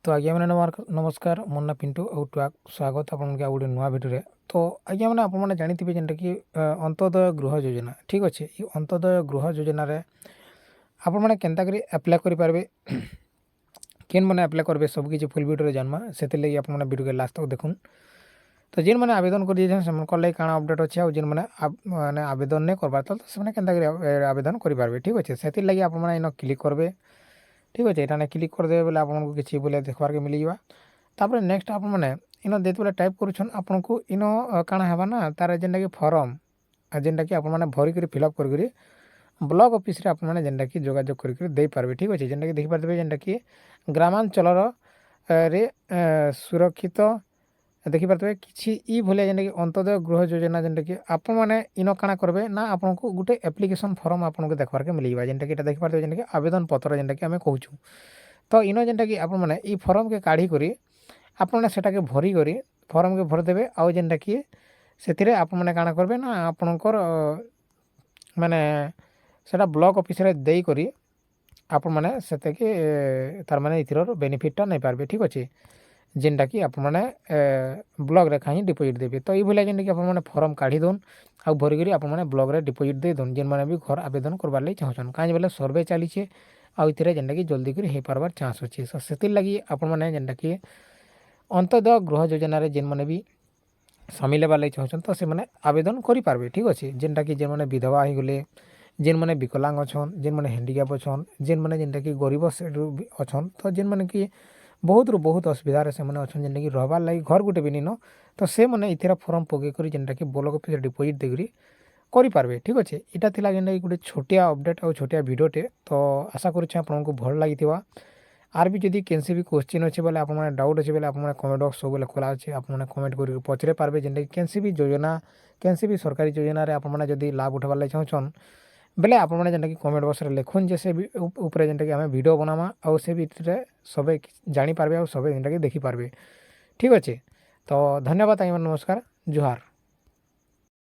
तो आज्ञा मैंने नमस्कार मोर ना पिंटू और स्वागत आपन के गोटे नुआ भिडियो तो आज्ञा मैंने आपने जानी जेनटा कि अंत्योदय गृह योजना ठीक अच्छे ये अंत्योदय गृह योजना आपण मैंने केन्ता करी अप्लाई करेंगे केन मैंने अप्लाई करेंगे सबकि फुल भिडियो जानमा से लगे आप भिडियो के लास्ट तक देखुन। तो जेन मैंने आवेदन कर लगे काଣା अपडेट अच्छे और जेन मैंने माने आवेदन नहीं करबार तो से केन्ता आवेदन करेंगे ठीक अच्छे से लगे आप क्लिक करेंगे ठीक अच्छे यहाँ क्लिक करदे बोले आपको किसी बोले देखबार के मिल जावा तापर नेक्स्ट आप मैंने इन देते बोले टाइप करुछन आपन को इन काଣା हेबा ना तार जेनटा कि फॉर्म जेनटा कि आप मैंने भरिक फिलअप कर ब्लॉक ऑफिस रे आप मैंने जेनटा कि जोगाजोग कर दे पारबे ठीक अच्छे जेनटा कि देखि पारबे जेनटा कि ग्रामांचल रे सुरक्षित देखि पारबे किछि ई भले जेनटा कि अंत्योदय गृह योजना जेनटा कि आप मैंने इन काଣା करबे ना आपन को गुटे एप्लिकेशन फॉर्म आपन को देखबार के मिल जावा जेनटा कि एटा देखि पारबे जेनटा कि आवेदन पत्र जेनटा कि हमें कहूछु। तो इन जेनटा कि आप मैंने ई फॉर्म के काढ़ी करी आपने सेटा के भरी करी फॉर्म के भर देबे आउ जेनटा कि सेथिरे आप मैंने काଣା करबे ना आपनकर माने सेटा ब्लॉक ऑफिस रे देई करी आप मैंने सेते के तार माने इथिर बेनिफिटटा नहीं पारबे ठीक अच्छे जेनटा कि आप मैंने ब्लॉक रे कहीं डिपोजिट देबे। तो ये भले जेनटा कि आप मैंने फॉर्म काढ़ी दोन आ भरी करी आप मैंने ब्लॉक रे डिपोजिट दे दोन जेन मैंने भी घर आवेदन करबार लई चाहछन काज बोले सर्वे चलीछे आ इथिरे जेनटा कि जल्दी कर हे पारबार चांस अच्छे सो सेति लगी आप मैंने जेनटा कि अंत्योदय गृह योजना रे जेन मैंने भी सामिल हेबार लई चाहछन तो से मैंने आवेदन करि पारबे ठीक अच्छे जेनटा कि जेन मैंने विधवा हो गले जेन मैंने विकलांग अच्छन जेन मैंने हैंडिकैप अच्छन जेन मैंने जेनटा कि गरीब श्रेणी अच्छन तो जेन मैंने कि बहुत रु बहुत असुविधा से मैंने अच्छन जेनटा कि रहबार लगी घर गुटे भी नीन तो से मैंने इथिरा फॉर्म पके कर जेनटा कि ब्लॉक ऑफिस डिपोजिट देकरी करि पारबे ठीक अच्छे इटा थिला जेनटा कि गोटे छोटिया अपडेट और छोटिया भिडियोटे तो आशा करुच्छे आपको भल लगिथिबा आर भी जदि केनसी भी क्वेश्चन अच्छे बोले आप डाउट अच्छे बोले आप कमेंट बॉक्स सब बोले खोला अच्छे आप कमेंट कर पचरे पारबे जेनटा कि केनसी भी योजना केनसी भी सरकारी योजना रे आप जदि लाभ उठाबार लगी चाहछन बेले आप जेनटा कि कमेंट बॉक्स रे लिखुन जे से ऊपर जेनटा कि आमे वीडियो बनामा और से भी सबे जानी पारबे और सबे जेनटा कि देखि पारबे ठीक अच्छे। तो धन्यवाद आज्ञा नमस्कार जुहार।